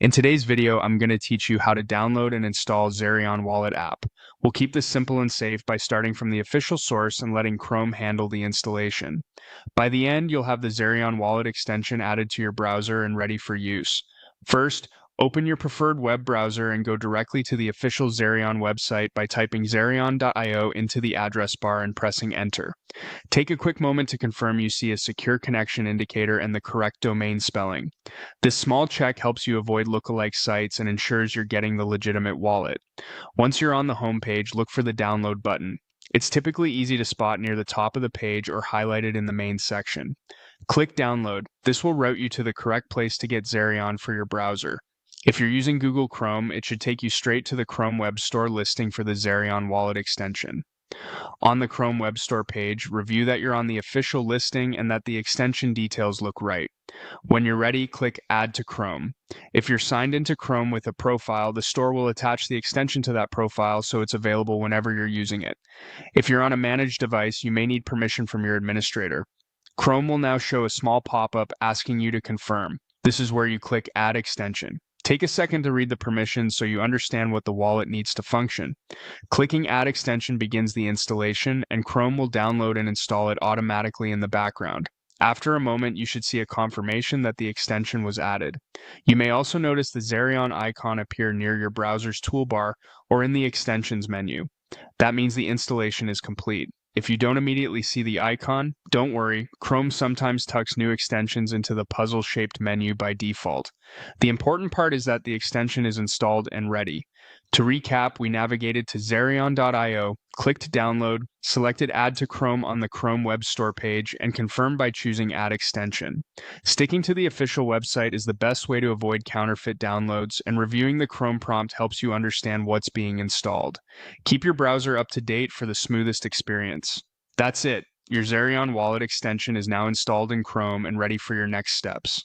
In today's video, I'm going to teach you how to download and install Zerion Wallet app. We'll keep this simple and safe by starting from the official source and letting Chrome handle the installation. By the end, you'll have the Zerion Wallet extension added to your browser and ready for use. First, open your preferred web browser and go directly to the official Zerion website by typing zerion.io into the address bar and pressing enter. Take a quick moment to confirm you see a secure connection indicator and the correct domain spelling. This small check helps you avoid lookalike sites and ensures you're getting the legitimate wallet. Once you're on the home page, look for the download button. It's typically easy to spot near the top of the page or highlighted in the main section. Click download. This will route you to the correct place to get Zerion for your browser. If you're using Google Chrome, it should take you straight to the Chrome Web Store listing for the Zerion Wallet extension. On the Chrome Web Store page, review that you're on the official listing and that the extension details look right. When you're ready, click Add to Chrome. If you're signed into Chrome with a profile, the store will attach the extension to that profile so it's available whenever you're using it. If you're on a managed device, you may need permission from your administrator. Chrome will now show a small pop-up asking you to confirm. This is where you click Add Extension. Take a second to read the permissions so you understand what the wallet needs to function. Clicking Add Extension begins the installation, and Chrome will download and install it automatically in the background. After a moment, you should see a confirmation that the extension was added. You may also notice the Zerion icon appear near your browser's toolbar or in the Extensions menu. That means the installation is complete. If you don't immediately see the icon, don't worry, Chrome sometimes tucks new extensions into the puzzle-shaped menu by default. The important part is that the extension is installed and ready. To recap, we navigated to Zerion.io, clicked download, selected Add to Chrome on the Chrome Web Store page, and confirmed by choosing Add Extension. Sticking to the official website is the best way to avoid counterfeit downloads, and reviewing the Chrome prompt helps you understand what's being installed. Keep your browser up to date for the smoothest experience. That's it. Your Zerion wallet extension is now installed in Chrome and ready for your next steps.